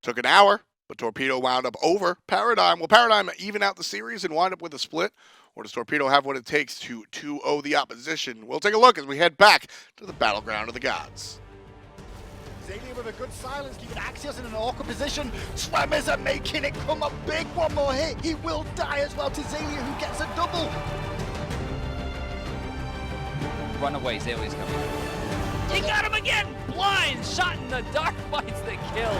Took an hour, but Torpedo wound up over Paradigm. Will Paradigm even out the series and wind up with a split? Or does Torpedo have what it takes to 2-0 the opposition? We'll take a look as we head back to the battleground of the gods. Xaliea with a good silence, keeping Axios in an awkward position. Swimmers are making it come up big. One more hit, he will die as well to Xaliea, who gets a double. Run away, Xalia's coming. He got him again! Blind shot in the dark finds the kill.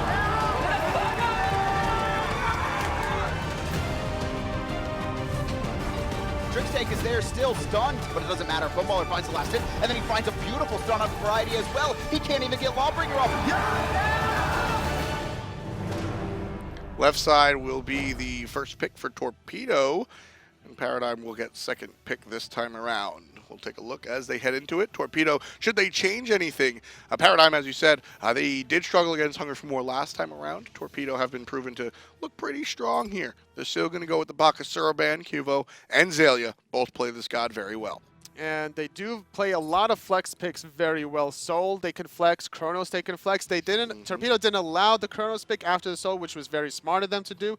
Trixtank is there, still stunned, but it doesn't matter. Funballer finds the last hit, and then he finds a beautiful stun on Variety as well. He can't even get Lawbringer off. Left side will be the first pick for Torpedo, and Paradigm will get second pick this time around. We'll take a look as they head into it. Torpedo, should they change anything? Paradigm, as you said, they did struggle against Hunger for More last time around. Torpedo have been proven to look pretty strong here. They're still going to go with the Bakasura band. Qvo and Xaliea both play this god very well. And they do play a lot of flex picks very well. Soul, they can flex. Chronos, they can flex. They didn't. Torpedo didn't allow the Chronos pick after the Soul, which was very smart of them to do.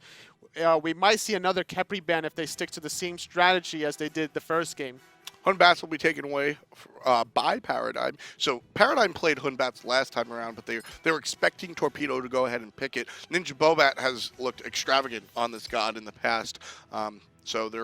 We might see another Khepri ban if they stick to the same strategy as they did the first game. Hunbats will be taken away by Paradigm. So Paradigm played Hunbats last time around, but they were expecting Torpedo to go ahead and pick it. NinjaBobat has looked extravagant on this god in the past, so they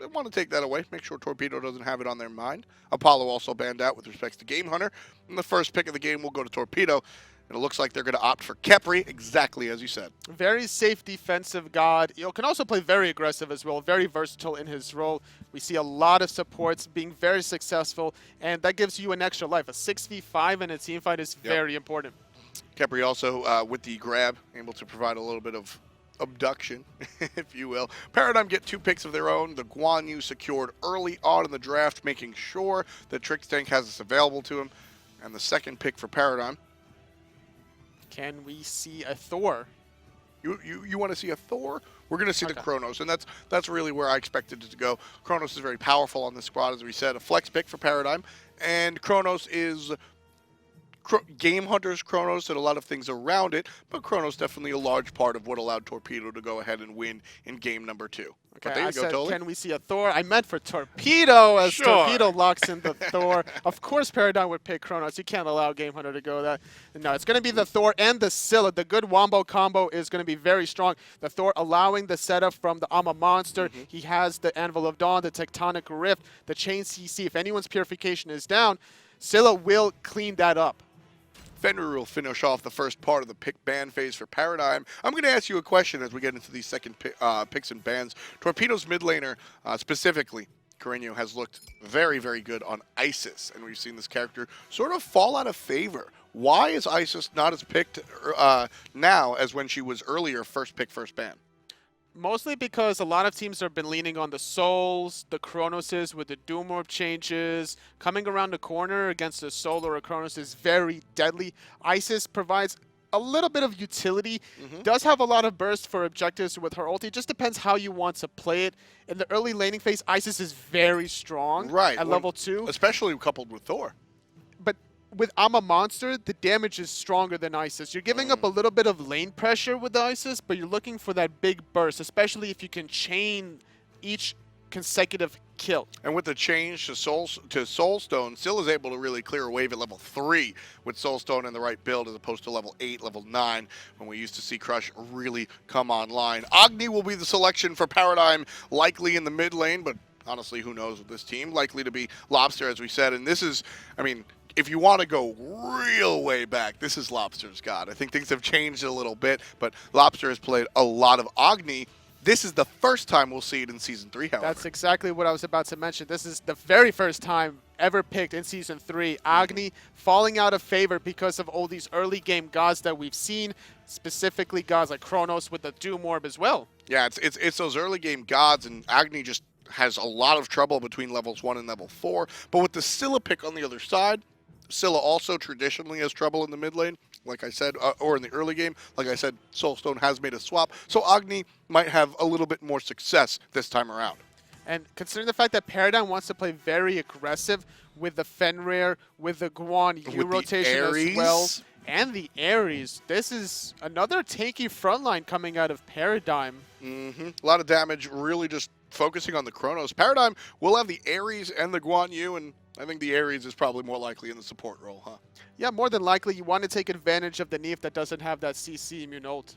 want to take that away, make sure Torpedo doesn't have it on their mind. Apollo also banned out with respect to Gamehunter, and the first pick of the game will go to Torpedo. And it looks like they're going to opt for Khepri, exactly as you said. Very safe defensive god. Can also play very aggressive as well, very versatile in his role. We see a lot of supports being very successful, and that gives you an extra life. A 6v5 in a team fight is very important. Khepri also, with the grab, able to provide a little bit of abduction, if you will. Paradigm get 2 picks of their own. The Guan secured early on in the draft, making sure that Trixtank has this available to him. And the second pick for Paradigm. Can we see a Thor? You want to see a Thor? We're going to see the Okay. Chronos, and that's really where I expected it to go. Chronos is very powerful on this squad, as we said. A flex pick for Paradigm, and Chronos is Gamehunter's Chronos and a lot of things around it, but Chronos definitely a large part of what allowed Torpedo to go ahead and win in game number 2. Okay, But there I you go, said, Totally. can we see a Thor? I meant for Torpedo, as Sure. Torpedo locks in the Thor. Of course, Paradigm would pick Chronos. You can't allow Gamehunter to go that. No, it's going to be the Thor and the Scylla. The good Wombo combo is going to be very strong. The Thor allowing the setup from the Ama Monster. He has the Anvil of Dawn, the Tectonic Rift, the Chain CC. If anyone's Purification is down, Scylla will clean that up. Fenrir will finish off the first part of the pick ban phase for Paradigm. I'm going to ask you a question as we get into these second picks and bans. Torpedo's mid laner, specifically, Korinyo, has looked very, very good on Isis, and we've seen this character sort of fall out of favor. Why is Isis not as picked now as when she was earlier first pick, first ban? Mostly because a lot of teams have been leaning on the Souls, the Chronoses with the Doom Orb changes. Coming around the corner against a Soul or a Chronos is very deadly. Isis provides a little bit of utility, does have a lot of burst for objectives with her ulti. It just depends how you want to play it. In the early laning phase, Isis is very strong at level 2. Especially coupled with Thor. But with Ama Monster, the damage is stronger than Isis. You're giving up a little bit of lane pressure with the Isis, but you're looking for that big burst, especially if you can chain each consecutive kill. And with the change to Soulstone, Scylla is able to really clear a wave at level 3 with Soulstone in the right build as opposed to level 8, level 9, when we used to see Crush really come online. Agni will be the selection for Paradigm, likely in the mid lane, but honestly, who knows with this team? Likely to be Lawbster, as we said, and this is, I mean, if you want to go real way back, this is Lawbster's god. I think things have changed a little bit, but Lawbster has played a lot of Agni. This is the first time we'll see it in Season 3, however. That's exactly what I was about to mention. This is the very first time ever picked in Season 3. Agni falling out of favor because of all these early game gods that we've seen, specifically gods like Chronos with the Doom Orb as well. Yeah, it's those early game gods, and Agni just has a lot of trouble between levels 1 and level 4. But with the Scylla pick on the other side, Scylla also traditionally has trouble in the mid lane, like I said, or in the early game. Like I said, Soulstone has made a swap, so Agni might have a little bit more success this time around. And considering the fact that Paradigm wants to play very aggressive with the Fenrir, with the Guan U rotation as well, and the Ares. This is another tanky front line coming out of Paradigm. A lot of damage, really just focusing on the Chronos. Paradigm will have the Ares and the Guan Yu, and I think the Ares is probably more likely in the support role, huh? Yeah, more than likely you want to take advantage of the Neith that doesn't have that CC immune ult.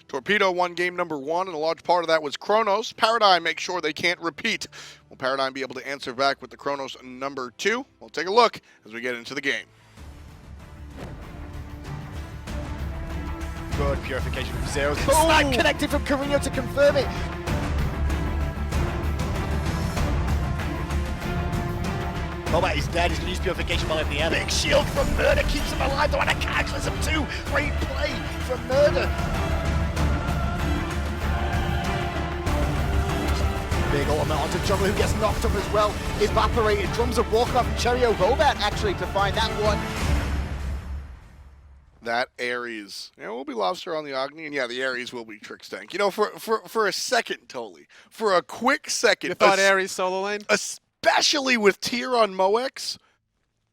Torpedo won game number 1, and a large part of that was Chronos. Paradigm makes sure they can't repeat. Will Paradigm be able to answer back with the Chronos number 2? We'll take a look as we get into the game. Good purification from Zeros. Snipe connected from Korinyo to confirm it. Bobat is dead. He's going to use purification while in the air. Big shield from Murrdurr keeps him alive, though, and a cataclysm too. Great play from Murrdurr. Big ultimate onto Jungler, who gets knocked up as well. Evaporated. Drums of Warcraft and Cherio Bobat actually to find that one. That Ares. Yeah, we'll be Lawbster on the Agni, and yeah, the Ares will be Trixtank. You know, for a second, totally. For a quick second. You thought Ares solo lane? Especially with tier on Moex.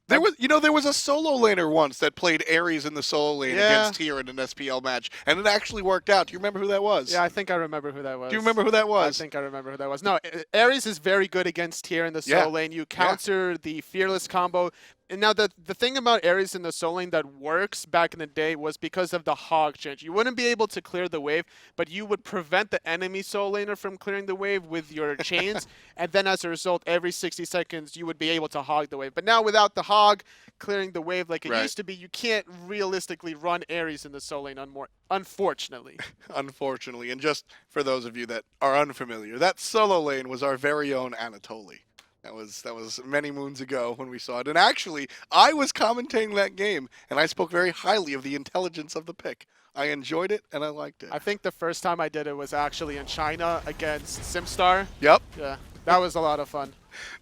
There was a solo laner once that played Ares in the solo lane against tier in an SPL match, and it actually worked out. Do you remember who that was? Yeah, I think I remember who that was. Do you remember who that was? I think I remember who that was. No, Ares is very good against tier in the solo lane. You counter the Fearless combo. And now the thing about Ares in the solo lane that works back in the day was because of the hog change. You wouldn't be able to clear the wave, but you would prevent the enemy solo laner from clearing the wave with your chains, and then as a result, every 60 seconds you would be able to hog the wave. But now without the hog clearing the wave like it used to be, you can't realistically run Ares in the solo lane unfortunately. Unfortunately, and just for those of you that are unfamiliar, that solo lane was our very own Anatoly. That was many moons ago when we saw it. And actually, I was commentating that game, and I spoke very highly of the intelligence of the pick. I enjoyed it, and I liked it. I think the first time I did it was actually in China against SimStar. Yep. Yeah, that was a lot of fun.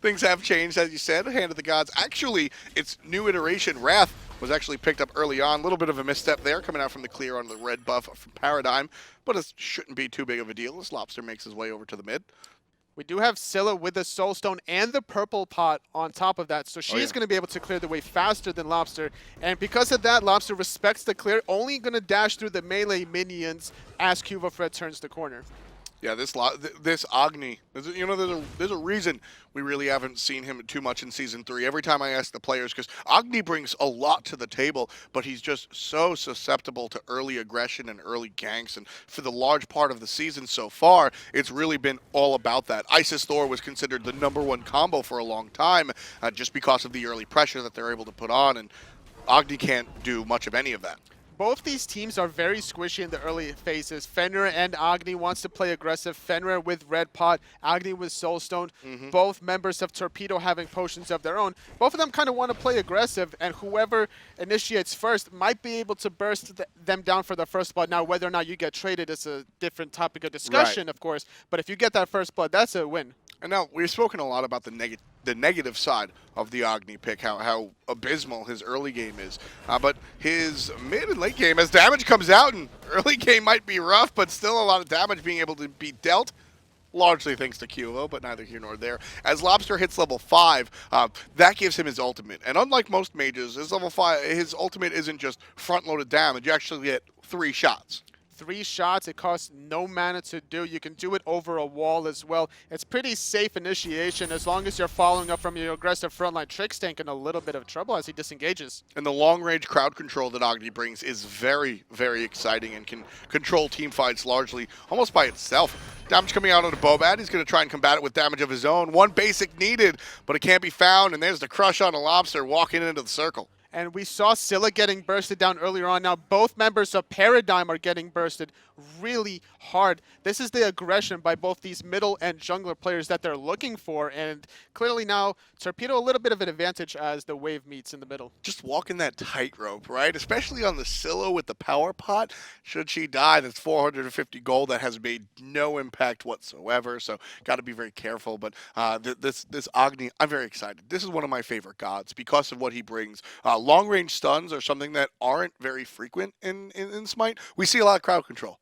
Things have changed, as you said. Hand of the Gods. Actually, its new iteration, Wrath, was actually picked up early on. A little bit of a misstep there, coming out from the clear onto the red buff from Paradigm. But it shouldn't be too big of a deal as Lawbster makes his way over to the mid. We do have Scylla with the Soul Stone and the purple pot on top of that, so she's going to be able to clear the way faster than Lawbster. And because of that, Lawbster respects the clear, only going to dash through the melee minions as QvoFred turns the corner. Yeah, this Agni, there's a reason we really haven't seen him too much in Season 3. Every time I ask the players, because Agni brings a lot to the table, but he's just so susceptible to early aggression and early ganks, and for the large part of the season so far, it's really been all about that. Isis Thor was considered the #1 combo for a long time, just because of the early pressure that they're able to put on, and Agni can't do much of any of that. Both these teams are very squishy in the early phases. Fenrir and Agni wants to play aggressive. Fenrir with Red Pot, Agni with Soulstone. Both members of Torpedo having potions of their own. Both of them kind of want to play aggressive, and whoever initiates first might be able to burst them down for the first blood. Now, whether or not you get traded is a different topic of discussion, of course. But if you get that first blood, that's a win. And now, we've spoken a lot about the negative side of the Agni pick, how abysmal his early game is. But his mid and late game, as damage comes out, and early game might be rough, but still a lot of damage being able to be dealt, largely thanks to Qvo, but neither here nor there. As Lawbster hits level 5, that gives him his ultimate. And unlike most mages, his level 5, his ultimate isn't just front-loaded damage. You actually get 3 shots. 3 shots, it costs no mana to do. You can do it over a wall as well. It's pretty safe initiation as long as you're following up from your aggressive frontline. Trixtank in a little bit of trouble as he disengages. And the long-range crowd control that Agni brings is very, very exciting and can control team fights largely almost by itself. Damage coming out on a Bobat. He's going to try and combat it with damage of his own. 1 basic needed, but it can't be found, and there's the crush on a Lawbster walking into the circle. And we saw Scylla getting bursted down earlier on. Now both members of Paradigm are getting bursted really hard. This is the aggression by both these middle and jungler players that they're looking for. And clearly now, Torpedo a little bit of an advantage as the wave meets in the middle. Just walking that tightrope, right? Especially on the Scylla with the power pot. Should she die, that's 450 gold. That has made no impact whatsoever. So got to be very careful. But this Agni, I'm very excited. This is one of my favorite gods because of what he brings. Long-range stuns are something that aren't very frequent in Smite. We see a lot of crowd control.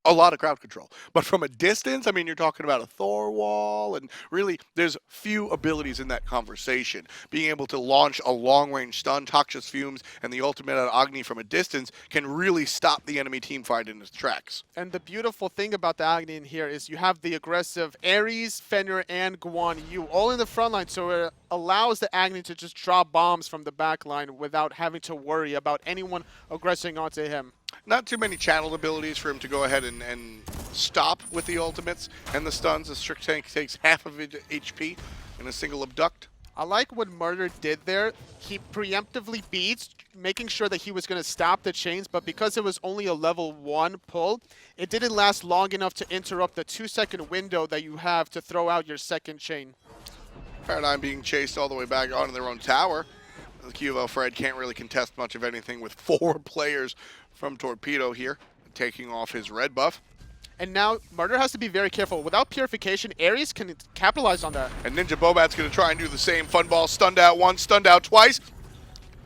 a lot of crowd control. But from a distance, I mean, you're talking about a Thor wall, and really, there's few abilities in that conversation. Being able to launch a long-range stun, Toxic Fumes, and the ultimate out of Agni from a distance can really stop the enemy team fight in its tracks. And the beautiful thing about the Agni in here is you have the aggressive Ares, Fenrir, and Guan Yu all in the front line, so it allows the Agni to just drop bombs from the back line without having to worry about anyone aggressing onto him. Not too many channeled abilities for him to go ahead and stop with the ultimates and the stuns, as Trixtank takes half of his HP in a single abduct. I like what Murrdurr did there. He preemptively beats, making sure that he was going to stop the chains, but because it was only a level 1 pull, it didn't last long enough to interrupt the 2-second window that you have to throw out your second chain. Paradigm being chased all the way back onto their own tower. The QvoFred can't really contest much of anything with 4 players from Torpedo here, taking off his red buff. And now Murrdurr has to be very careful. Without Purification, Ares can capitalize on that. And NinjaBobat's going to try and do the same. Funball stunned out once, stunned out twice.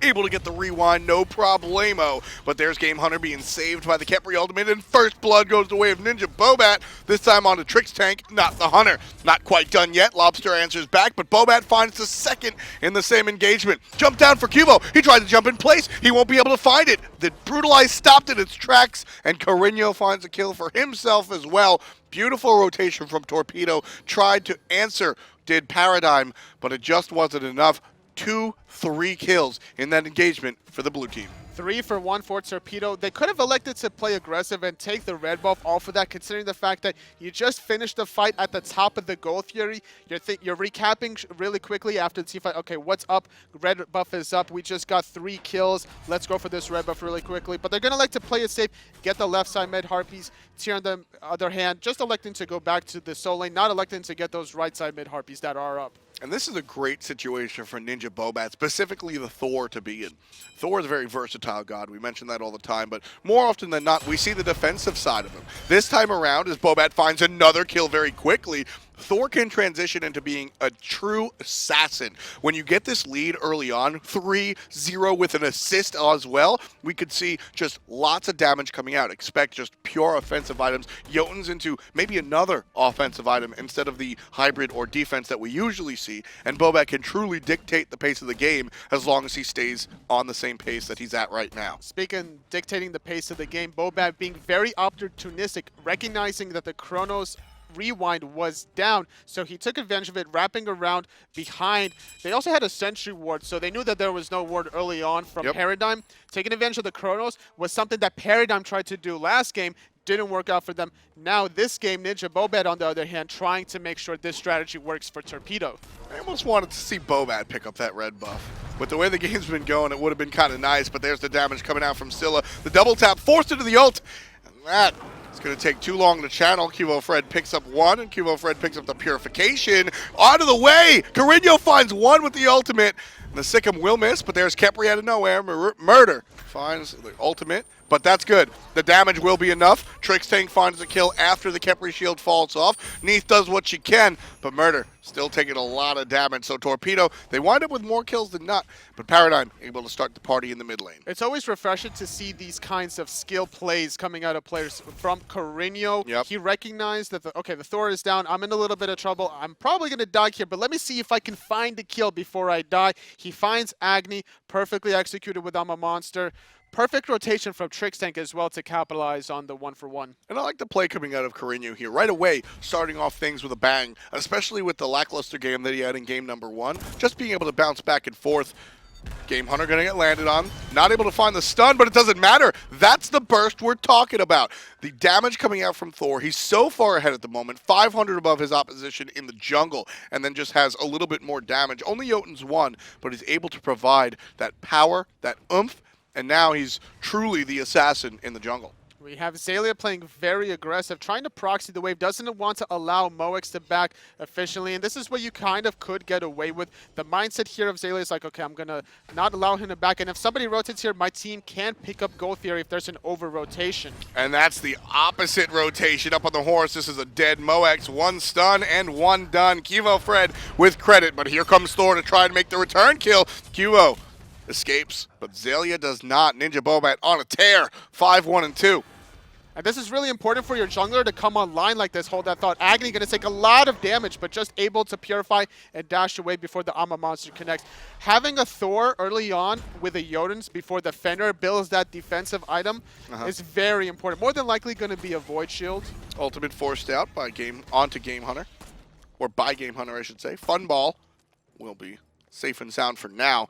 Able to get the rewind, no problemo. But there's Gamehunter being saved by the Khepri ultimate, and first blood goes the way of NinjaBobat. This time on to Trixtank, not the Hunter. Not quite done yet. Lawbster answers back, but Bobat finds the second in the same engagement. Jump down for Quvo. He tried to jump in place. He won't be able to find it. The Brutalized stopped in its tracks, and Korinyo finds a kill for himself as well. Beautiful rotation from Torpedo. Tried to answer, did Paradigm, but it just wasn't enough. 2-3 kills in that engagement for the blue team. 3 for 1 for Torpedo. They could have elected to play aggressive and take the red buff off of that, considering the fact that you just finished the fight at the top of the goal theory. You're recapping really quickly after the team fight. Okay, what's up? Red buff is up. We just got 3 kills. Let's go for this red buff really quickly. But they're going to like to play it safe, get the left side mid harpies. Tier on the other hand, just electing to go back to the soul lane, not electing to get those right side mid harpies that are up. And this is a great situation for NinjaBobat, specifically the Thor, to be in. Thor is a very versatile god. We mention that all the time, but more often than not, we see the defensive side of him. This time around, as Bobat finds another kill very quickly, Thor can transition into being a true assassin. When you get this lead early on, 3-0 with an assist as well, we could see just lots of damage coming out. Expect just pure offensive items. Jotun's into maybe another offensive item instead of the hybrid or defense that we usually see, and Bobat can truly dictate the pace of the game as long as he stays on the same pace that he's at right now. Speaking dictating the pace of the game, Bobat being very opportunistic, recognizing that the Chronos rewind was down, so he took advantage of it, wrapping around behind. They also had a sentry ward, so they knew that there was no ward early on from Paradigm. Taking advantage of the Chronos was something that Paradigm tried to do last game. Didn't work out for them. Now this game, NinjaBobat on the other hand, trying to make sure this strategy works for Torpedo. I almost wanted to see Bobat pick up that red buff. With the way the game's been going, it would have been kind of nice, but there's the damage coming out from Scylla. The double tap forced into the ult, and that it's going to take too long to channel. QvoFred picks up 1, and QvoFred picks up the Purification. Out of the way! Korinyo finds 1 with the ultimate. And the Sikkim will miss, but there's Khepri out of nowhere. Murrdurr finds the ultimate, but that's good. The damage will be enough. Trixtank finds the kill after the Khepri shield falls off. Neith does what she can, but Murrdurr still taking a lot of damage. So Torpedo, they wind up with more kills than not, but Paradigm able to start the party in the mid lane. It's always refreshing to see these kinds of skill plays coming out of players. From Korinyo, he recognized that, the Thor is down. I'm in a little bit of trouble. I'm probably going to die here, but let me see if I can find the kill before I die. He finds Agni, perfectly executed with I'm a Monster. Perfect rotation from Trixtank as well to capitalize on the 1-for-1. And I like the play coming out of Korinyo here. Right away, starting off things with a bang, especially with the lackluster game that he had in game number 1. Just being able to bounce back and forth. Gamehunter going to get landed on. Not able to find the stun, but it doesn't matter. That's the burst we're talking about. The damage coming out from Thor. He's so far ahead at the moment. 500 above his opposition in the jungle, and then just has a little bit more damage. Only Jotun's 1, but he's able to provide that power, that oomph, and now he's truly the assassin in the jungle. We have Xaliea playing very aggressive, trying to proxy the wave, doesn't want to allow Moex to back efficiently, and this is what you kind of could get away with. The mindset here of Xaliea is like, okay, I'm going to not allow him to back, and if somebody rotates here, my team can pick up goal theory if there's an over-rotation. And that's the opposite rotation up on the horse. This is a dead Moex, 1 stun and 1 done. QvoFred with credit, but here comes Thor to try and make the return kill. Qvo escapes, but Xaliea does not. NinjaBobat on a tear, 5-1-2. And this is really important for your jungler to come online like this, hold that thought. Agni going to take a lot of damage, but just able to purify and dash away before the Amma monster connects. Having a Thor early on with the Jotuns before the Fenrir builds that defensive item is very important. More than likely going to be a Void Shield. Ultimate forced out by onto Gamehunter. Or by Gamehunter, I should say. Funball will be safe and sound for now.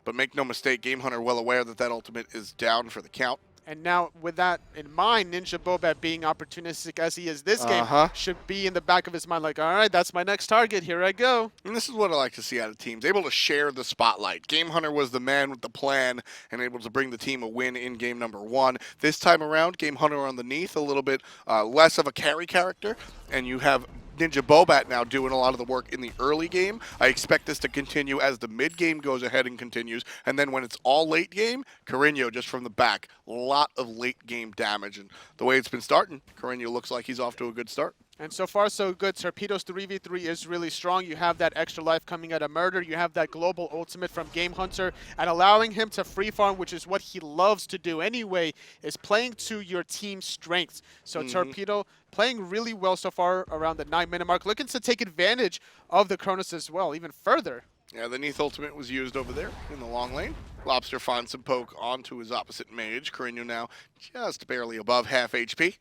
But make no mistake, Gamehunter well aware that that ultimate is down for the count. And now, with that in mind, NinjaBobat being opportunistic as he is this game should be in the back of his mind like, all right, that's my next target. Here I go. And this is what I like to see out of teams, able to share the spotlight. Gamehunter was the man with the plan and able to bring the team a win in game number 1. This time around, Gamehunter on the Neith, a little bit less of a carry character, and you have NinjaBobat now doing a lot of the work in the early game. I expect this to continue as the mid game goes ahead and continues. And then when it's all late game, Korinyo just from the back. A lot of late game damage. And the way it's been starting, Korinyo looks like he's off to a good start. And so far, so good. Torpedo's 3v3 is really strong. You have that extra life coming out of Murrdurr. You have that global ultimate from Gamehunter. And allowing him to free farm, which is what he loves to do anyway, is playing to your team's strengths. So Torpedo playing really well so far around the 9-minute mark. Looking to take advantage of the Chronos as well, even further. Yeah, the Neith ultimate was used over there in the long lane. Lawbster finds some poke onto his opposite mage. Korinyo now just barely above half HP.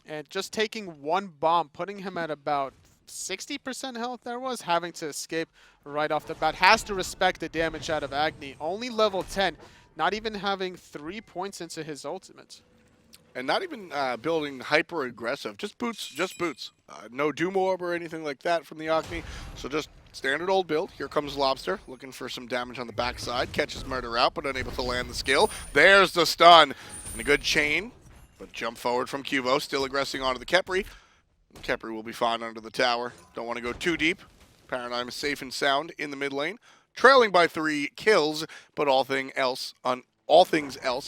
And just taking one bomb, putting him at about 60% health there was, having to escape right off the bat. Has to respect the damage out of Agni. Only level 10, not even having 3 points into his ultimate. And not even building hyper-aggressive, just boots, no Doom Orb or anything like that from the Agni, so just standard old build. Here comes Lawbster, looking for some damage on the backside, catches Murrdurr out, but unable to land the skill. There's the stun, and a good chain. But jump forward from Qvo, still aggressing onto the Khepri. Khepri will be fine under the tower. Don't want to go too deep. Paradigm is safe and sound in the mid lane. Trailing by 3 kills, but all things else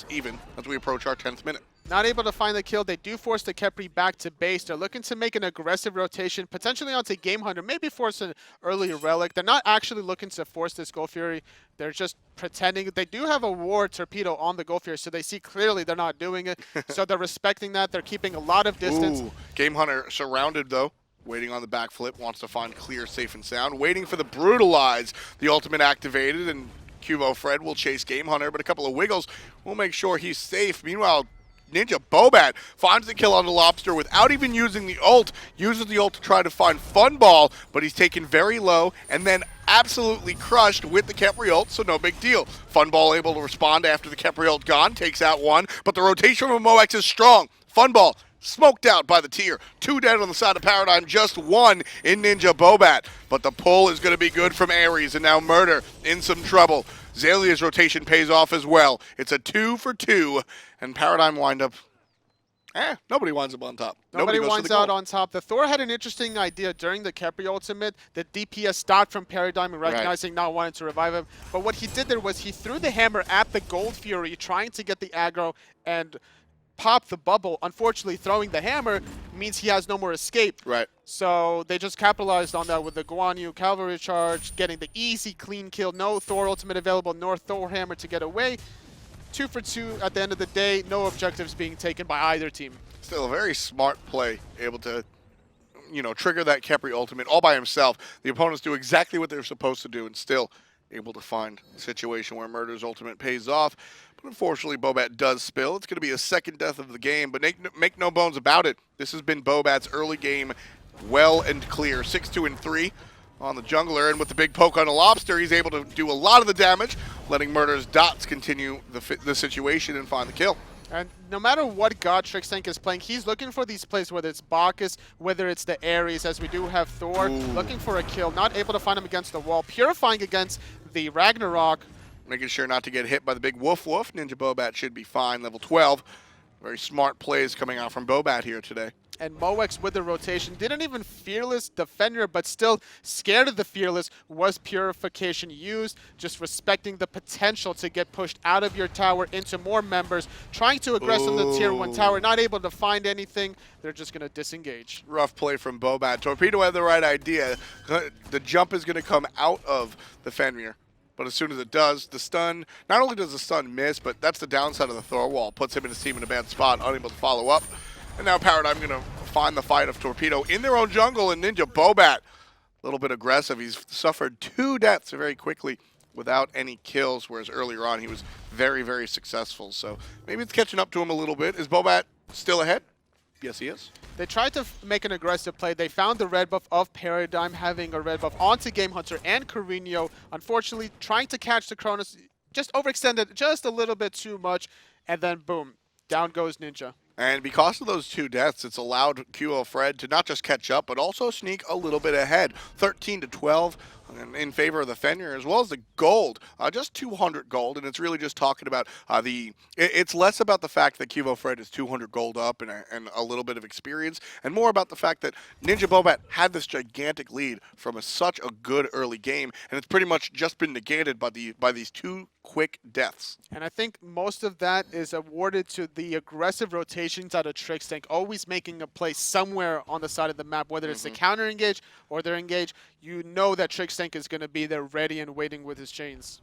even as we approach our 10th minute. Not able to find the kill. They do force the Khepri back to base. They're looking to make an aggressive rotation, potentially onto Gamehunter, maybe force an early relic. They're not actually looking to force this Gold Fury. They're just pretending. They do have a Ward Torpedo on the Gold Fury, so they see clearly they're not doing it. So they're respecting that. They're keeping a lot of distance. Ooh, Gamehunter surrounded, though. Waiting on the backflip, wants to find clear, safe, and sound. Waiting for the Brutalize. The ultimate activated, and QvoFred will chase Gamehunter, but a couple of wiggles will make sure he's safe. Meanwhile, NinjaBobat finds the kill on the Lawbster without even using the ult. Uses the ult to try to find Funball, but he's taken very low and then absolutely crushed with the Khepri ult, so no big deal. Funball able to respond after the Khepri ult gone, takes out one, but the rotation from Moex is strong. Funball smoked out by the tier. 2 dead on the side of Paradigm, just 1 in NinjaBobat. But the pull is going to be good from Ares, and now Murrdurr in some trouble. Xalia's rotation pays off as well. It's a 2 for 2, and Paradigm wind up. Nobody winds up on top. Nobody winds out on top. The Thor had an interesting idea during the Khepri ultimate. The DPS stopped from Paradigm and recognizing not wanting to revive him. But what he did there was he threw the hammer at the Gold Fury, trying to get the aggro and pop the bubble. Unfortunately, throwing the hammer means he has no more escape. Right. So they just capitalized on that with the Guan cavalry charge, getting the easy, clean kill. No Thor ultimate available, nor Thor hammer to get away. 2 for 2 at the end of the day. No objectives being taken by either team. Still a very smart play, able to, trigger that Khepri ultimate all by himself. The opponents do exactly what they're supposed to do and still able to find a situation where Murrdurr's ultimate pays off. But unfortunately, Bobat does spill. It's going to be a second death of the game, but make no bones about it. This has been Bobat's early game well and clear. 6-2 and 3 on the jungler, and with the big poke on the Lawbster, he's able to do a lot of the damage, letting Murrdurr's dots continue the situation and find the kill. And no matter what god Trixtank is playing, he's looking for these plays, whether it's Bacchus, whether it's the Ares, as we do have Thor, looking for a kill, not able to find him against the wall, purifying against the Ragnarok. Making sure not to get hit by the big woof. NinjaBobat should be fine, level 12. Very smart plays coming out from Bobat here today. And Moex with the rotation didn't even Fearless Defender, but still scared of the Fearless. Was Purification used? Just respecting the potential to get pushed out of your tower into more members. Trying to aggress on the tier 1 tower, not able to find anything. They're just going to disengage. Rough play from Bobat. Torpedo had the right idea. The jump is going to come out of the Fenrir. but as soon as it does, the stun, not only does the stun miss, but that's the downside of the Thor wall. Puts him and his team in a bad spot, unable to follow up. And now Paradigm going to find the fight of Torpedo in their own jungle, and NinjaBobat, a little bit aggressive. He's suffered 2 deaths very quickly without any kills, whereas earlier on he was very, very successful. So maybe it's catching up to him a little bit. Is Bobat still ahead? Yes, he is. They tried to make an aggressive play. They found the red buff of Paradigm, having a red buff onto Gamehunter and Korinyo. Unfortunately, trying to catch the Chronos, just overextended just a little bit too much, and then boom, down goes Ninja. And because of those 2 deaths, it's allowed QvoFred to not just catch up, but also sneak a little bit ahead. 13-12 in favor of the Fenrir, as well as the gold. Just 200 gold, and it's really just talking about it's less about the fact that QvoFred is 200 gold up and a little bit of experience, and more about the fact that NinjaBobat had this gigantic lead from such a good early game, and it's pretty much just been negated by these 2 quick deaths. And I think most of that is awarded to the aggressive rotations out of Trixtank, always making a play somewhere on the side of the map, whether it's the counter engage or their engage. You know that Trixtank is going to be there ready and waiting with his chains.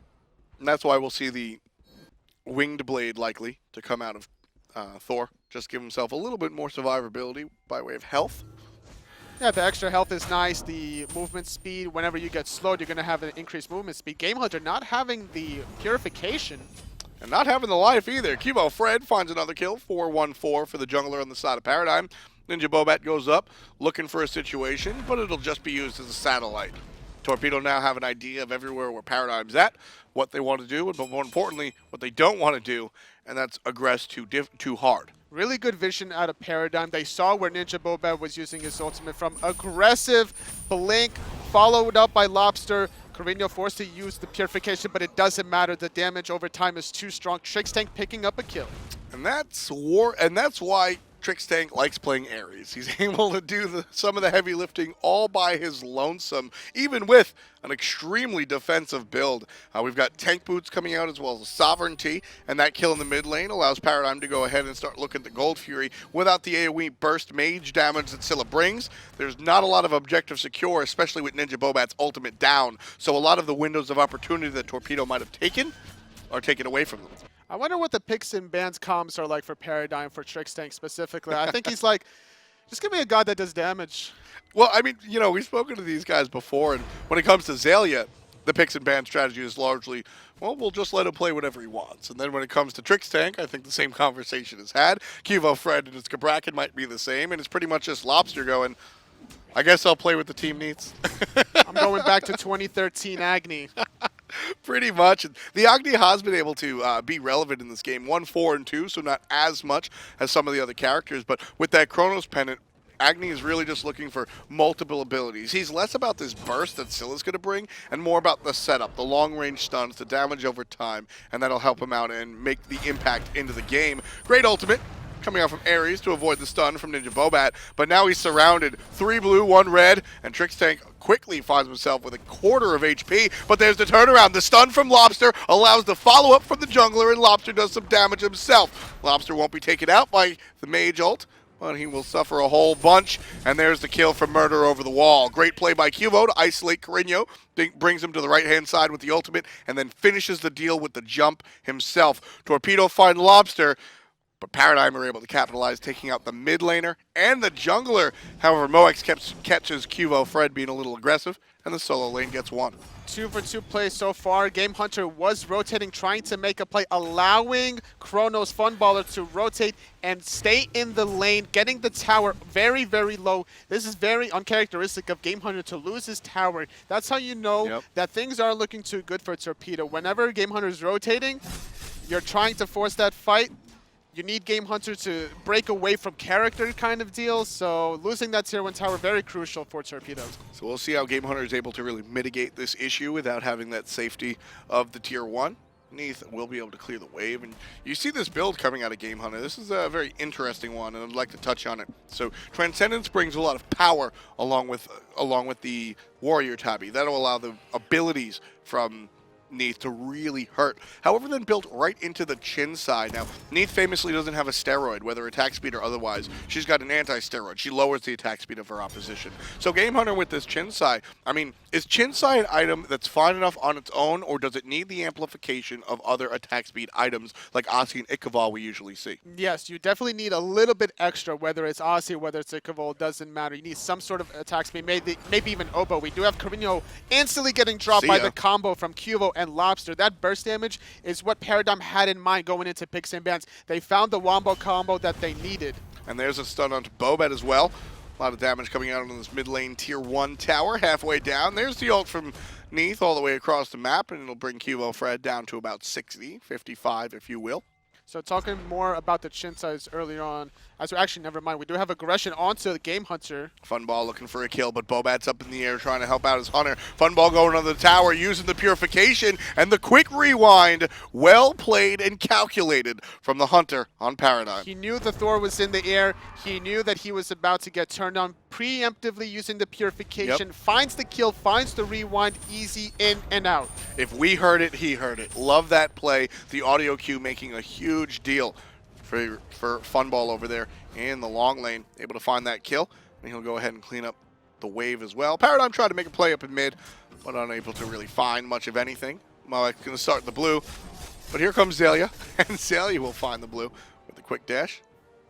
And that's why we'll see the winged blade likely to come out of Thor. Just give himself a little bit more survivability by way of health. Yeah, the extra health is nice. The movement speed, whenever you get slowed, you're going to have an increased movement speed. Gamehunter not having the purification. And not having the life either. QvoFred finds another kill, 4-1-4 for the jungler on the side of Paradigm. NinjaBobat goes up, looking for a situation, but it'll just be used as a satellite. Torpedo now have an idea of everywhere where Paradigm's at, what they want to do, but more importantly, what they don't want to do, and that's aggress too hard. Really good vision out of Paradigm. They saw where NinjaBobat was using his ultimate from. Aggressive blink, followed up by Lawbster. Korinyo forced to use the purification, but it doesn't matter. The damage over time is too strong. Trixtank picking up a kill. And that's why Trixtank likes playing Ares. He's able to do some of the heavy lifting all by his lonesome, even with an extremely defensive build. We've got tank boots coming out as well as sovereignty, and that kill in the mid lane allows Paradigm to go ahead and start looking at the Gold Fury without the AoE burst mage damage that Scylla brings. There's not a lot of objective secure, especially with NinjaBobat's ultimate down, so a lot of the windows of opportunity that Torpedo might have taken are taken away from them. I wonder what the picks and bans comms are like for Paradigm, for Trixtank specifically. I think he's like, just give me a god that does damage. Well, I mean, you know, we've spoken to these guys before, and when it comes to Xaliea, the picks and ban strategy is largely, well, we'll just let him play whatever he wants. And then when it comes to Trixtank, I think the same conversation is had. QvoFred and his Cabrakan might be the same, and it's pretty much just Lawbster going, I guess I'll play with the team needs. I'm going back to 2013 Agni. Pretty much. The Agni has been able to be relevant in this game. 1, 4, and 2, so not as much as some of the other characters. But with that Chronos pennant, Agni is really just looking for multiple abilities. He's less about this burst that Scylla's going to bring and more about the setup, the long-range stuns, the damage over time, and that'll help him out and make the impact into the game. Great ultimate coming out from Ares to avoid the stun from NinjaBobat, but now he's surrounded. 3 blue, 1 red, and Trixtank quickly finds himself with a quarter of HP, but there's the turnaround. The stun from Lawbster allows the follow-up from the jungler, and Lawbster does some damage himself. Lawbster won't be taken out by the mage ult, but he will suffer a whole bunch, and there's the kill from Murrdurr over the wall. Great play by Qvo to isolate Korinyo, brings him to the right-hand side with the ultimate, and then finishes the deal with the jump himself. Torpedo find Lawbster, but Paradigm are able to capitalize, taking out the mid laner and the jungler. However, Moex catches QvoFred being a little aggressive, and the solo lane gets 1. 2 for 2 plays so far. Gamehunter was rotating, trying to make a play, allowing Chronos Funballer to rotate and stay in the lane, getting the tower very, very low. This is very uncharacteristic of Gamehunter to lose his tower. That's how you know that things are looking too good for Torpedo. Whenever Gamehunter is rotating, you're trying to force that fight. You need Gamehunter to break away from character kind of deal, so losing that tier 1 tower, very crucial for Torpedo. So we'll see how Gamehunter is able to really mitigate this issue without having that safety of the tier 1. Neith will be able to clear the wave, and you see this build coming out of Gamehunter. This is a very interesting one, and I'd like to touch on it. So Transcendence brings a lot of power along with the Warrior Tabby. That'll allow the abilities from Neith to really hurt. However, then built right into the chin side. Now, Neith famously doesn't have a steroid, whether attack speed or otherwise. She's got an anti-steroid. She lowers the attack speed of her opposition. So Gamehunter with this chin side, I mean, is chin side an item that's fine enough on its own, or does it need the amplification of other attack speed items like Aussie and Ichabod we usually see? Yes, you definitely need a little bit extra, whether it's Aussie, whether it's Ichabod, doesn't matter. You need some sort of attack speed, maybe even Obo. We do have Korinyo instantly getting dropped by the combo from Qvo and Lawbster. That burst damage is what Paradigm had in mind going into picks and bans. They found the wombo combo that they needed. And there's a stun onto Bobat as well. A lot of damage coming out on this mid lane tier 1 tower halfway down. There's the ult from Neith all the way across the map, and it'll bring QvoFred down to about 60, 55 if you will. So talking more about the chin size earlier on, actually never mind, we do have aggression onto the Gamehunter. Funball looking for a kill, but Bobat's up in the air trying to help out his hunter. Funball going on the tower using the purification and the quick rewind. Well played and calculated from the hunter on Paradigm. He knew the Thor was in the air. He knew that he was about to get turned on, preemptively using the purification. Finds the kill, finds the rewind, easy in and out. If we heard it, he heard it. Love that play. The audio cue making a huge deal for Funball over there in the long lane. Able to find that kill, and he'll go ahead and clean up the wave as well. Paradigm tried to make a play up in mid, but unable to really find much of anything. Malek's going to start in the blue, but here comes Xaliea, and Xaliea will find the blue with a quick dash.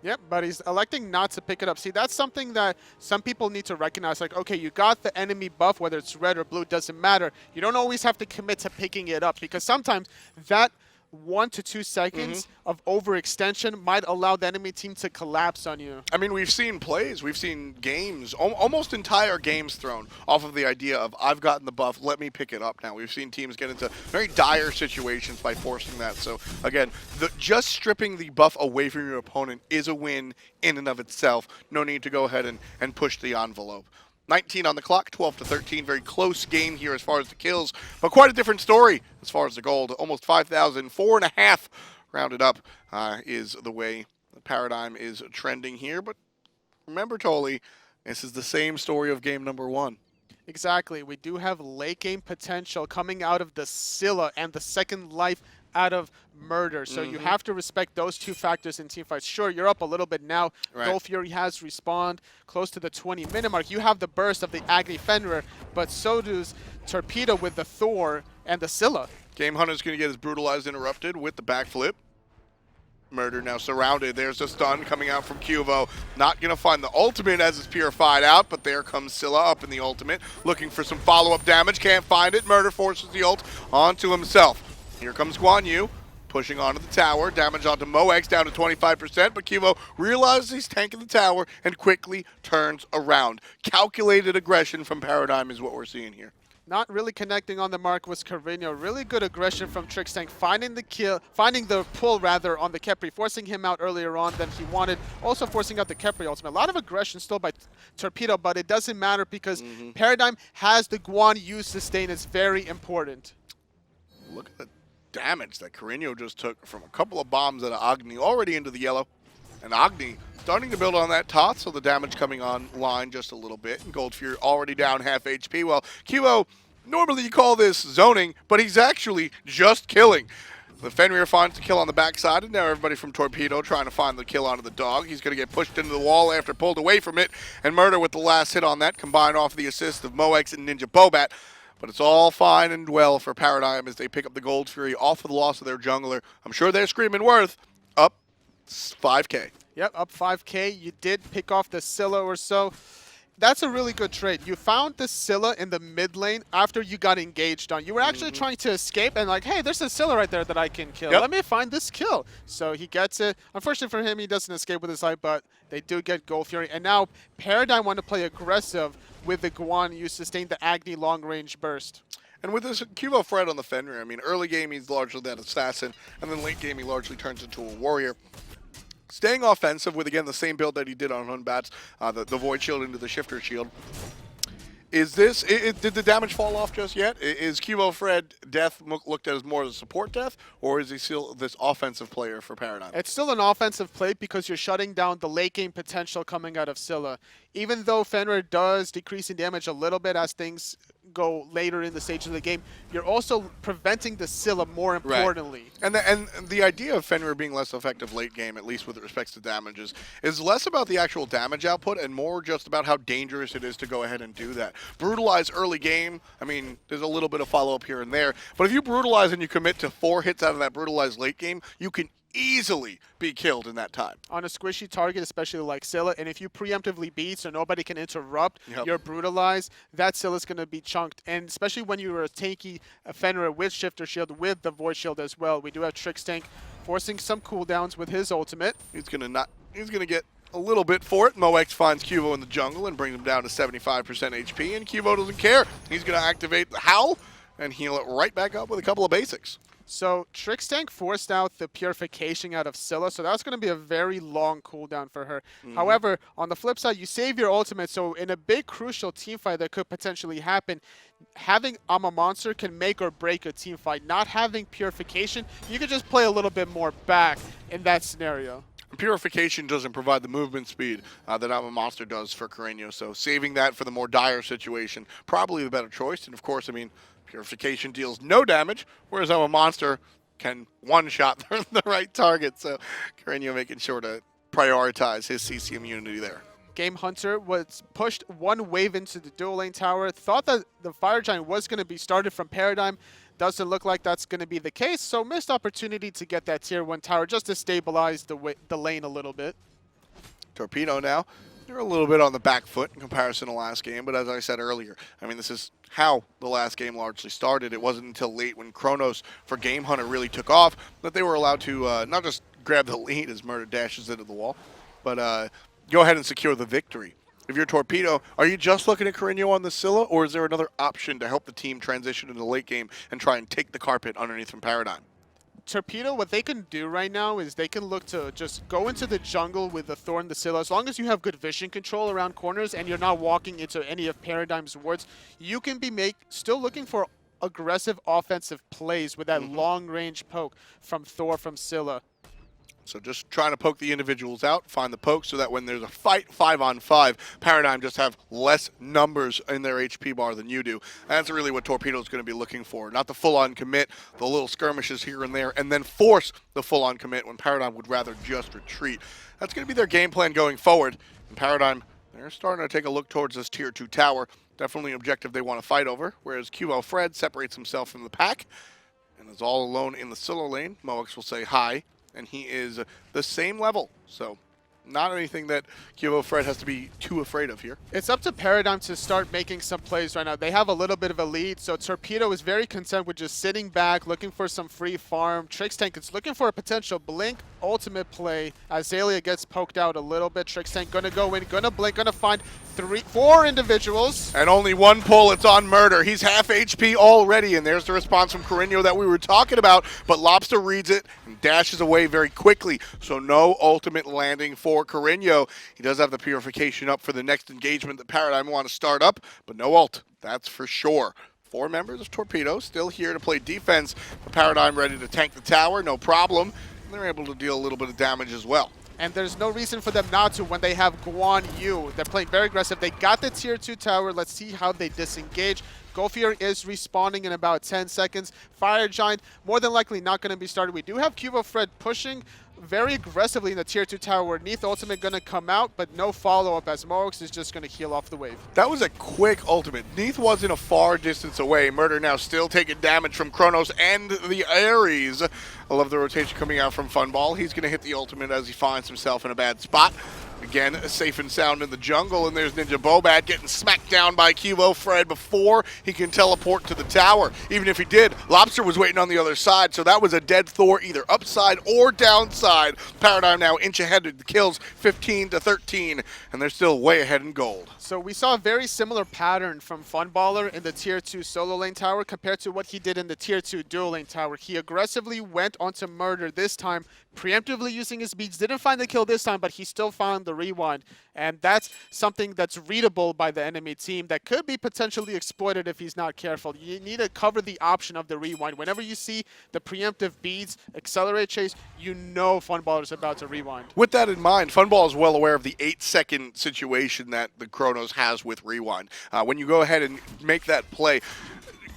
Yep, but he's electing not to pick it up. See, that's something that some people need to recognize. Like, okay, you got the enemy buff, whether it's red or blue, doesn't matter. You don't always have to commit to picking it up, because sometimes that 1 to 2 seconds of overextension might allow the enemy team to collapse on you. I mean, we've seen plays, we've seen games, almost entire games thrown off of the idea of, I've gotten the buff, let me pick it up now. We've seen teams get into very dire situations by forcing that. So, again, just stripping the buff away from your opponent is a win in and of itself. No need to go ahead and push the envelope. 19 on the clock, 12 to 13. Very close game here as far as the kills, but quite a different story as far as the gold. Almost 5,000, 4.5 rounded up is the way the Paradigm is trending here. But remember, Toli, this is the same story of game number 1. Exactly. We do have late game potential coming out of the Scylla and the second life out of Murrdurr. So you have to respect those two factors in teamfights. Sure, you're up a little bit now. Right. Fury has respawned close to the 20-minute mark. You have the burst of the Agni Fenrir, but so does Torpedo with the Thor and the Scylla. Gamehunter's going to get his brutalized interrupted with the backflip. Murrdurr now surrounded. There's a stun coming out from Qvo. Not going to find the ultimate as it's purified out, but there comes Scylla up in the ultimate, looking for some follow-up damage. Can't find it. Murrdurr forces the ult onto himself. Here comes Guan, pushing onto the tower. Damage onto Moex down to 25%, but Qvo realizes he's tanking the tower and quickly turns around. Calculated aggression from Paradigm is what we're seeing here. Not really connecting on the mark was Korinyo. Really good aggression from Trixtank, finding the pull rather on the Khepri, forcing him out earlier on than he wanted. Also forcing out the Khepri ultimate. A lot of aggression still by Torpedo, but it doesn't matter because Paradigm has the Guan use sustain. It's very important. Look at the damage that Korinyo just took from a couple of bombs at Agni, already into the yellow. And Agni starting to build on that tot, so the damage coming online just a little bit. And Gold Fury already down half HP. Well, Qvo, normally you call this zoning, but he's actually just killing. The Fenrir finds the kill on the backside, and now everybody from Torpedo trying to find the kill onto the dog. He's going to get pushed into the wall after pulled away from it. And Murrdurr with the last hit on that, combined off the assist of Moex and NinjaBobat. But it's all fine and well for Paradigm as they pick up the Gold Fury off of the loss of their jungler. I'm sure they're screaming worth up 5K. Yep, up 5K. You did pick off the Scylla or so. That's a really good trade. You found the Scylla in the mid lane after you got engaged on. You were actually trying to escape and like, hey, there's a Scylla right there that I can kill. Let me find this kill. So he gets it. Unfortunately for him, he doesn't escape with his life, but they do get Gold Fury. And now Paradigm want to play aggressive with the Guan. You sustain the Agni long-range burst. And with this QvoFred on the Fenrir, I mean, early game he's largely that assassin, and then late game he largely turns into a warrior. Staying offensive with, again, the same build that he did on Hunbats, the Void Shield into the Shifter Shield. Is this, did the damage fall off just yet? Is QvoFred death looked at as more as a support death, or is he still this offensive player for Paradigm? It's still an offensive play because you're shutting down the late game potential coming out of Scylla. Even though Fenrir does decrease in damage a little bit as things go later in the stage of the game, you're also preventing the Scylla more importantly. Right. And the idea of Fenrir being less effective late game, at least with respects to damages, is less about the actual damage output and more just about how dangerous it is to go ahead and do that. Brutalize early game, I mean, there's a little bit of follow-up here and there, but if you brutalize and you commit to 4 hits out of that brutalized late game, you can easily be killed in that time. On a squishy target, especially like Scylla, and if you preemptively beat so nobody can interrupt your brutalize, that Scylla's going to be chunked. And especially when you're a tanky Fenrir with Shifter Shield with the Void Shield as well. We do have Trixtank forcing some cooldowns with his ultimate. He's gonna get a little bit for it. Mox finds Qvo in the jungle and brings him down to 75% HP, and Qvo doesn't care. He's gonna activate the Howl and heal it right back up with a couple of basics. So Trixtank forced out the purification out of Scylla, so that's going to be a very long cooldown for her. However, on the flip side, you save your ultimate, so in a big crucial team fight that could potentially happen, having a monster can make or break a team fight. Not having purification, you could just play a little bit more back in that scenario. Purification doesn't provide the movement speed that a monster does for Korinyo, so saving that for the more dire situation, probably the better choice. And of course, I mean, Purification deals no damage, whereas a monster can one-shot the right target. So Korinyo making sure to prioritize his CC immunity there. Gamehunter was pushed one wave into the dual lane tower. Thought that the Fire Giant was going to be started from Paradigm. Doesn't look like that's going to be the case, so missed opportunity to get that tier 1 tower just to stabilize the lane a little bit. Torpedo now. They're a little bit on the back foot in comparison to last game, but as I said earlier, I mean, this is how the last game largely started. It wasn't until late when Chronos for Gamehunter really took off that they were allowed to not just grab the lead as Murrdurr dashes into the wall, but go ahead and secure the victory. If you're Torpedo, are you just looking at Korinyo on the Scylla, or is there another option to help the team transition into the late game and try and take the carpet underneath from Paradigm? Torpedo, what they can do right now is they can look to just go into the jungle with the Thor and the Scylla. As long as you have good vision control around corners and you're not walking into any of Paradigm's wards, you can be still looking for aggressive offensive plays with that long-range poke from Thor, from Scylla. So just trying to poke the individuals out, find the poke, so that when there's a fight 5-on-5, Paradigm just have less numbers in their HP bar than you do. That's really what Torpedo's going to be looking for. Not the full-on commit, the little skirmishes here and there, and then force the full-on commit when Paradigm would rather just retreat. That's going to be their game plan going forward. And Paradigm, they're starting to take a look towards this Tier 2 tower. Definitely an objective they want to fight over, whereas QvoFred separates himself from the pack and is all alone in the Scylla lane. Mox will say hi. And he is the same level, so not anything that QvoFred has to be too afraid of here. It's up to Paradigm to start making some plays right now. They have a little bit of a lead, so Torpedo is very content with just sitting back, looking for some free farm. Trixtank is looking for a potential blink ultimate play as Xaliea gets poked out a little bit. Trixtank gonna go in, gonna blink, gonna find 4 individuals. And only one pull, it's on Murrdurr. He's half HP already, and there's the response from Korinyo that we were talking about, but Lawbster reads it and dashes away very quickly, so no ultimate landing for Korinyo. He does have the purification up for the next engagement that Paradigm want to start up, but no ult, that's for sure. 4 members of Torpedo still here to play defense, but Paradigm ready to tank the tower, no problem, and they're able to deal a little bit of damage as well. And there's no reason for them not to when they have Guan Yu. They're playing very aggressive. They got the tier 2 tower. Let's see how they disengage. Golfier is respawning in about 10 seconds. Fire Giant, more than likely not going to be started. We do have QvoFred pushing very aggressively in the tier 2 tower where Neith ultimate going to come out, but no follow-up as Mox is just going to heal off the wave. That was a quick ultimate. Neith wasn't a far distance away. Murrdurr now still taking damage from Chronos and the Ares. I love the rotation coming out from Funballer. He's going to hit the ultimate as he finds himself in a bad spot. Again, safe and sound in the jungle, and there's NinjaBobat getting smacked down by QvoFred before he can teleport to the tower. Even if he did, Lawbster was waiting on the other side, so that was a dead Thor either upside or downside. Paradigm now inch ahead of the kills, 15-13, and they're still way ahead in gold. So we saw a very similar pattern from Funballer in the tier 2 solo lane tower compared to what he did in the tier 2 dual lane tower. He aggressively went onto Murrdurr this time, preemptively using his beats. Didn't find the kill this time, but he still found the rewind, and that's something that's readable by the enemy team that could be potentially exploited if he's not careful. You need to cover the option of the rewind. Whenever you see the preemptive beads, accelerate chase, you know Funballer's about to rewind. With that in mind, Funball is well aware of the 8-second situation that the Chronos has with rewind. When you go ahead and make that play,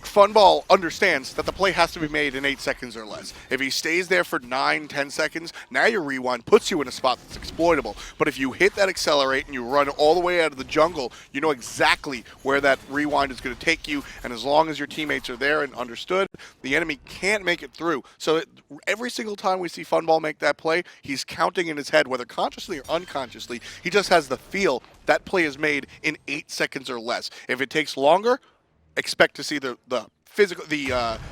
Funball understands that the play has to be made in 8 seconds or less. If he stays there for 9, 10 seconds, now your rewind puts you in a spot that's exploitable. But if you hit that accelerate and you run all the way out of the jungle, you know exactly where that rewind is going to take you, and as long as your teammates are there and understood, the enemy can't make it through. So every single time we see Funball make that play, he's counting in his head, whether consciously or unconsciously, he just has the feel that play is made in 8 seconds or less. If it takes longer, expect to see the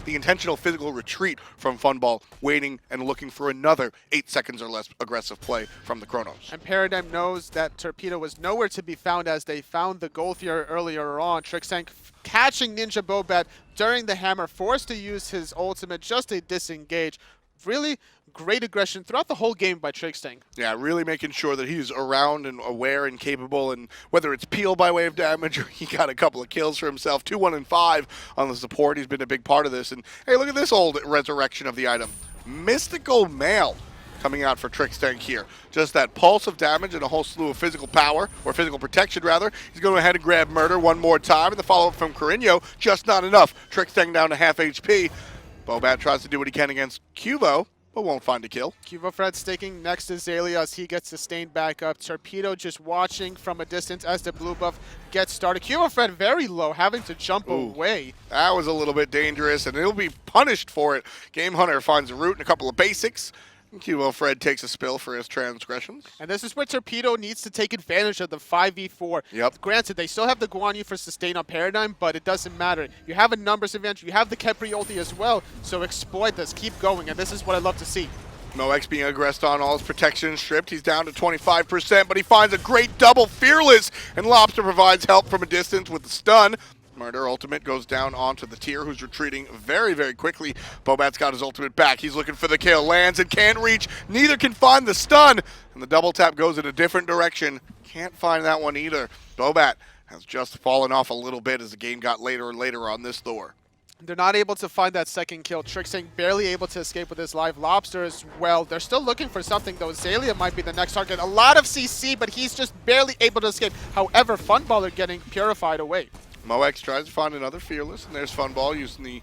intentional physical retreat from Funball, waiting and looking for another 8 seconds or less aggressive play from the Chronos. And Paradigm knows that Torpedo was nowhere to be found as they found the Golthier earlier on. Trixtank catching NinjaBobat during the hammer, forced to use his ultimate just to disengage. Really great aggression throughout the whole game by Trixtank. Yeah, really making sure that he's around and aware and capable, and whether it's peel by way of damage or he got a couple of kills for himself, 2, 1, and 5 on the support. He's been a big part of this. And hey, look at this old resurrection of the item. Mystical Mail coming out for Trixtank here. Just that pulse of damage and a whole slew of physical power, or physical protection rather. He's going ahead and grab Murrdurr one more time, and the follow-up from Korinyo, just not enough. Trixtank down to half HP. Bobat tries to do what he can against Quvo, but won't find a kill. QvoFred staking next to Xaliea as he gets sustained back up. Torpedo just watching from a distance as the blue buff gets started. QvoFred very low, having to jump away. That was a little bit dangerous, and he'll be punished for it. Gamehunter finds a root and a couple of basics. QvoFred takes a spill for his transgressions. And this is where Torpedo needs to take advantage of the 5v4. Yep. Granted, they still have the Guan Yu for sustain on Paradigm, but it doesn't matter. You have a numbers advantage. You have the Khepri ulti as well, so exploit this. Keep going, and this is what I love to see. MoX being aggressed on, all his protection stripped. He's down to 25%, but he finds a great double Fearless, and Lawbster provides help from a distance with the stun. Murrdurr ultimate goes down onto the tier, who's retreating very, very quickly. Bobat's got his ultimate back. He's looking for the kill. Lands and can't reach. Neither can find the stun. And the double tap goes in a different direction. Can't find that one either. Bobat has just fallen off a little bit as the game got later and later on this Thor. They're not able to find that second kill. Trixtank barely able to escape with his life. Lawbster as well. They're still looking for something, though. Xaliea might be the next target. A lot of CC, but he's just barely able to escape. However, Funballer getting purified away. MoX tries to find another Fearless, and there's Funball using the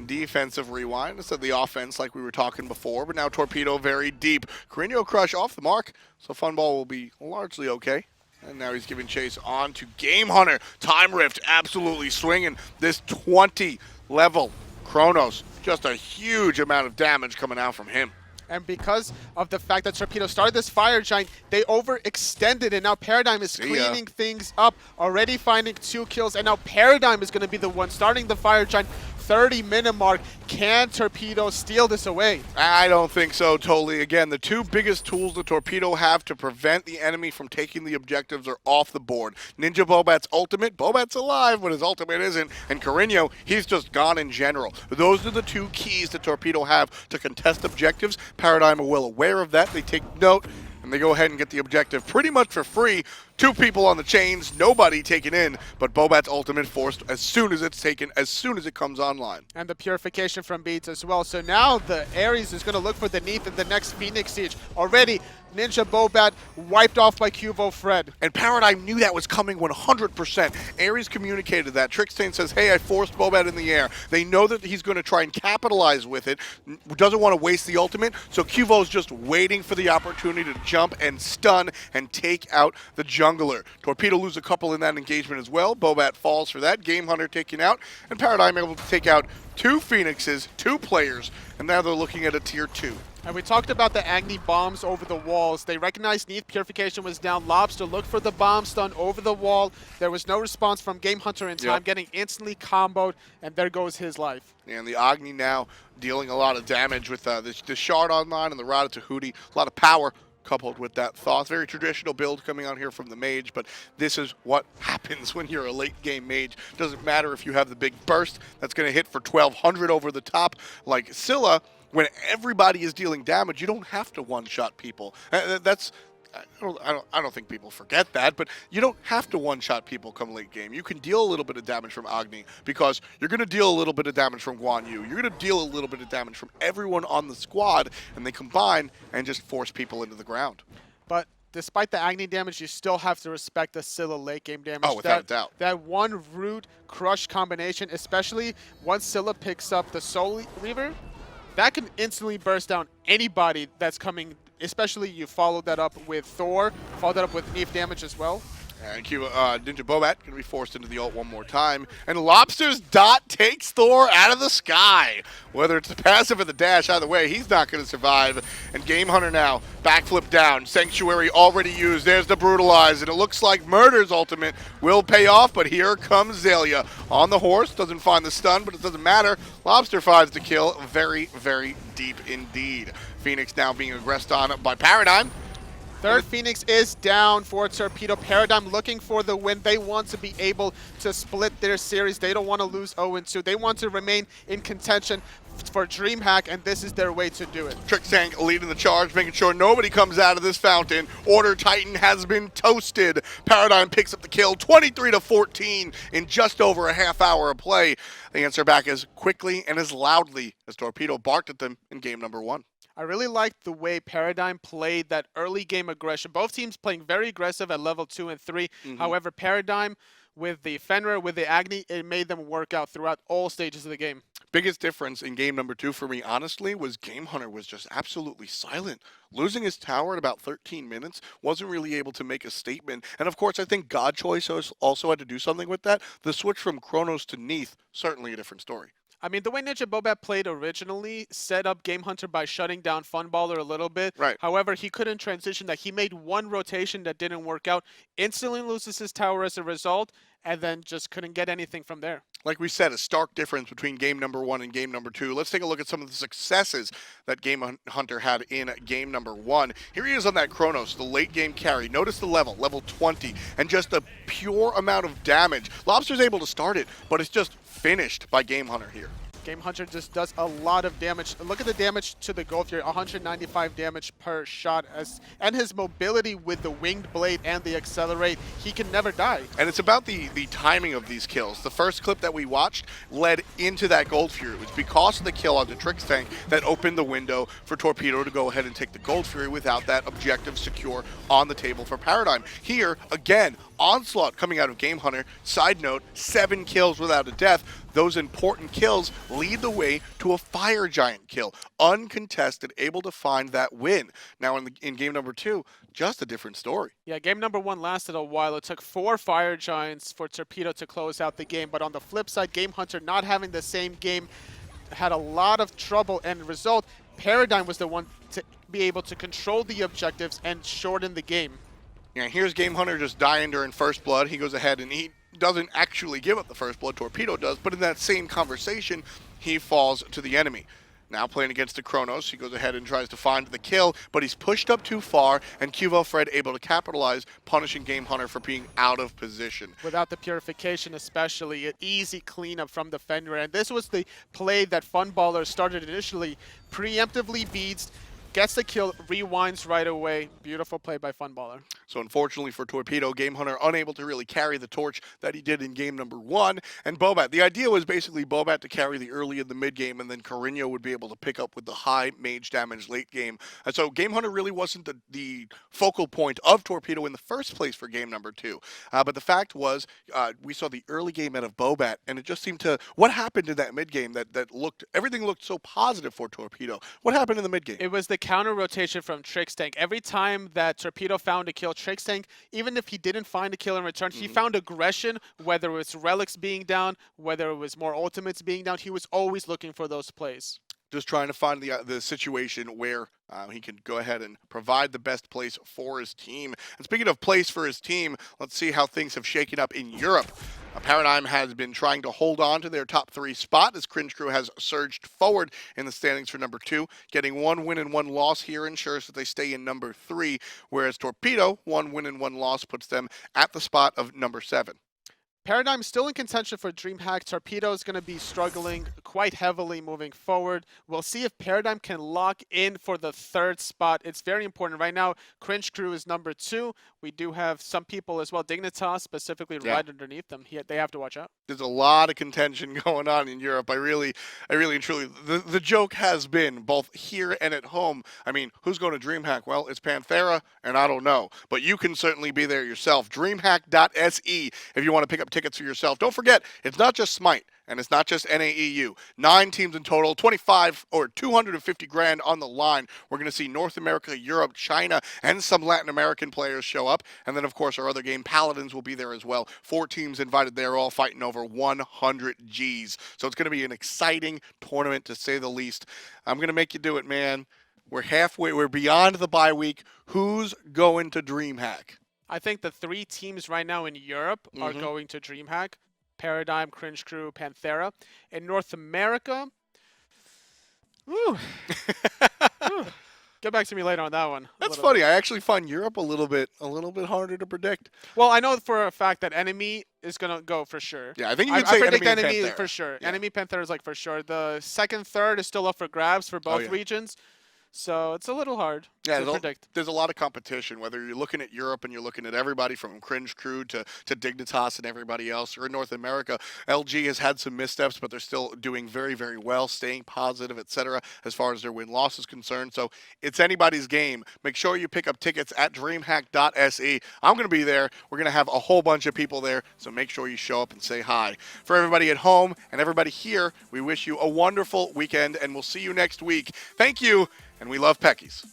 defensive rewind instead of the offense like we were talking before, but now Torpedo very deep. Korinyo crush off the mark, so Funball will be largely okay. And now he's giving chase on to Gamehunter. Time Rift absolutely swinging. This 20-level Chronos, just a huge amount of damage coming out from him. And because of the fact that Torpedo started this Fire Giant, they overextended, and now Paradigm is cleaning things up, already finding 2 kills, and now Paradigm is going to be the one starting the Fire Giant. 30-minute mark. Can Torpedo steal this away? I don't think so, totally. Again, the 2 biggest tools the Torpedo have to prevent the enemy from taking the objectives are off the board. NinjaBobat's ultimate. Bobat's alive, but his ultimate isn't. And Korinyo, he's just gone in general. Those are the 2 keys that Torpedo have to contest objectives. Paradigm are well aware of that. They take note, and they go ahead and get the objective pretty much for free. 2 people on the chains, nobody taken in, but Bobat's ultimate forced as soon as it's taken, as soon as it comes online. And the purification from beads as well. So now the Ares is going to look for the Neith in the next Phoenix Siege. Already, NinjaBobat wiped off by QvoFred. And Paradigm knew that was coming 100%. Ares communicated that. Trixtank says, hey, I forced Bobat in the air. They know that he's going to try and capitalize with it. Doesn't want to waste the ultimate, so Quvo's just waiting for the opportunity to jump and stun and take out the jungler. Torpedo lose a couple in that engagement as well. Bobat falls for that. Gamehunter taken out, and Paradigm able to take out 2 Phoenixes, 2 players, and now they're looking at a tier 2. And we talked about the Agni bombs over the walls. They recognized Neith purification was down. Lawbster looked for the bomb stun over the wall. There was no response from Gamehunter in time, getting instantly comboed, and there goes his life. And the Agni now dealing a lot of damage with the Shard online and the Rada Tahuti. A lot of power coupled with that Thoth. Very traditional build coming out here from the Mage, but this is what happens when you're a late game Mage. Doesn't matter if you have the big burst that's going to hit for 1200 over the top like Scylla. When everybody is dealing damage, you don't have to one-shot people. That's I don't think people forget that, but you don't have to one-shot people come late game. You can deal a little bit of damage from Agni because you're going to deal a little bit of damage from Guan Yu. You're going to deal a little bit of damage from everyone on the squad, and they combine and just force people into the ground. But despite the Agni damage, you still have to respect the Scylla late game damage. Oh, without a doubt. That one root crush combination, especially once Scylla picks up the Soul Reaver, that can instantly burst down anybody that's coming. Especially you followed that up with Thor, followed that up with Neith damage as well. And NinjaBobat going to be forced into the ult one more time. And Lawbster's dot takes Thor out of the sky. Whether it's the passive or the dash, either way, he's not going to survive. And Gamehunter now, backflip down. Sanctuary already used. There's the Brutalize. And it looks like Murrdurr's ultimate will pay off. But here comes Xaliea on the horse. Doesn't find the stun, but it doesn't matter. Lawbster finds the kill. Very, very deep indeed. Phoenix now being aggressed on by Paradigm. Third Phoenix is down for Torpedo. Paradigm looking for the win. They want to be able to split their series. They don't want to lose 0-2. They want to remain in contention for DreamHack, and this is their way to do it. Trixtank leading the charge, making sure nobody comes out of this fountain. Order Titan has been toasted. Paradigm picks up the kill, 23-14 in just over a half hour of play. They answer back as quickly and as loudly as Torpedo barked at them in game number 1. I really liked the way Paradigm played that early game aggression. Both teams playing very aggressive at level 2 and 3. However, Paradigm with the Fenrir, with the Agni, it made them work out throughout all stages of the game. Biggest difference in game number 2 for me, honestly, was Gamehunter was just absolutely silent. Losing his tower in about 13 minutes, wasn't really able to make a statement. And of course, I think God Choice also had to do something with that. The switch from Chronos to Neith, certainly a different story. I mean, the way NinjaBobat played originally set up Gamehunter by shutting down Funballer a little bit. Right. However, he couldn't transition that. He made one rotation that didn't work out, instantly loses his tower as a result, and then just couldn't get anything from there. Like we said, a stark difference between game number 1 and game number 2. Let's take a look at some of the successes that Gamehunter had in game number 1. Here he is on that Chronos, the late game carry. Notice the level 20, and just a pure amount of damage. Lawbster's able to start it, but it's just finished by Gamehunter here. Gamehunter just does a lot of damage. Look at the damage to the gold here, 195 damage per shot. And his mobility with the winged blade and the accelerate, he can never die. And it's about the timing of these kills. The first clip that we watched led into that Gold Fury. It was because of the kill on the Trixtank that opened the window for Torpedo to go ahead and take the Gold Fury without that objective secure on the table for Paradigm. Here, again, Onslaught coming out of Gamehunter. Side note, 7 kills without a death. Those important kills lead the way to a Fire Giant kill. Uncontested, able to find that win. Now in game number 2, just a different story. Yeah, game number 1 lasted a while. It took 4 Fire Giants for Torpedo to close out the game. But on the flip side, Gamehunter not having the same game had a lot of trouble. And result, Paradigm was the one to be able to control the objectives and shorten the game. Yeah, here's Gamehunter just dying during First Blood. He goes ahead and he doesn't actually give up the First Blood, Torpedo does, but in that same conversation, he falls to the enemy. Now playing against the Chronos, he goes ahead and tries to find the kill, but he's pushed up too far, and QvoFred able to capitalize, punishing Gamehunter for being out of position. Without the purification especially, an easy cleanup from the Fenrir, and this was the play that Funballer started initially, preemptively beads, gets the kill, rewinds right away. Beautiful play by Funballer. So unfortunately for Torpedo, Gamehunter unable to really carry the torch that he did in game number 1. And Bobat, the idea was basically Bobat to carry the early and the mid game, and then Korinyo would be able to pick up with the high mage damage late game. And so Gamehunter really wasn't the focal point of Torpedo in the first place for game number 2. But the fact was, we saw the early game out of Bobat, and it just seemed to, what happened in that mid game that looked, everything looked so positive for Torpedo. What happened in the mid game? It was the counter rotation from Trixtank. Every time that Torpedo found a kill, Trixtank, even if he didn't find a kill in return, he found aggression, whether it was relics being down, whether it was more ultimates being down. He was always looking for those plays. Just trying to find the situation where he can go ahead and provide the best place for his team. And speaking of place for his team, let's see how things have shaken up in Europe. Paradigm has been trying to hold on to their top 3 spot as Cringe Crew has surged forward in the standings for number 2. Getting 1 win and 1 loss here ensures that they stay in number 3, whereas Torpedo, 1 win and 1 loss puts them at the spot of number 7. Paradigm still in contention for DreamHack. Torpedo is going to be struggling quite heavily moving forward. We'll see if Paradigm can lock in for the 3rd spot. It's very important. Right now, Cringe Crew is number 2. We do have some people as well, Dignitas specifically, right underneath them. They have to watch out. There's a lot of contention going on in Europe. I really and truly, the joke has been both here and at home. I mean, who's going to DreamHack? Well, it's Panthera, and I don't know. But you can certainly be there yourself. DreamHack.se if you want to pick up tickets for yourself. Don't forget, it's not just Smite, and it's not just NAEU. 9 teams in total, 25 or 250 grand on the line. We're going to see North America, Europe, China, and some Latin American players show up. And then, of course, our other game, Paladins, will be there as well. 4 teams invited. They're all fighting over 100 Gs. So it's going to be an exciting tournament, to say the least. I'm going to make you do it, man. We're halfway. We're beyond the bye week. Who's going to DreamHack? I think the 3 teams right now in Europe are going to DreamHack. Paradigm, Cringe Crew, Panthera. In North America, get back to me later on that one. That's funny. I actually find Europe a little bit harder to predict. Well, I know for a fact that Enemy is gonna go for sure. Yeah, I think you I could say predict Enemy for sure. Yeah. Enemy Panthera is like for sure. The 2nd, 3rd is still up for grabs for both regions. So it's a little hard to predict. There's a lot of competition, whether you're looking at Europe and you're looking at everybody from Cringe Crew to Dignitas and everybody else, or in North America. LG has had some missteps, but they're still doing very, very well, staying positive, etc. as far as their win-loss is concerned. So it's anybody's game. Make sure you pick up tickets at DreamHack.se. I'm going to be there. We're going to have a whole bunch of people there, so make sure you show up and say hi. For everybody at home and everybody here, we wish you a wonderful weekend, and we'll see you next week. Thank you. And we love Peckies.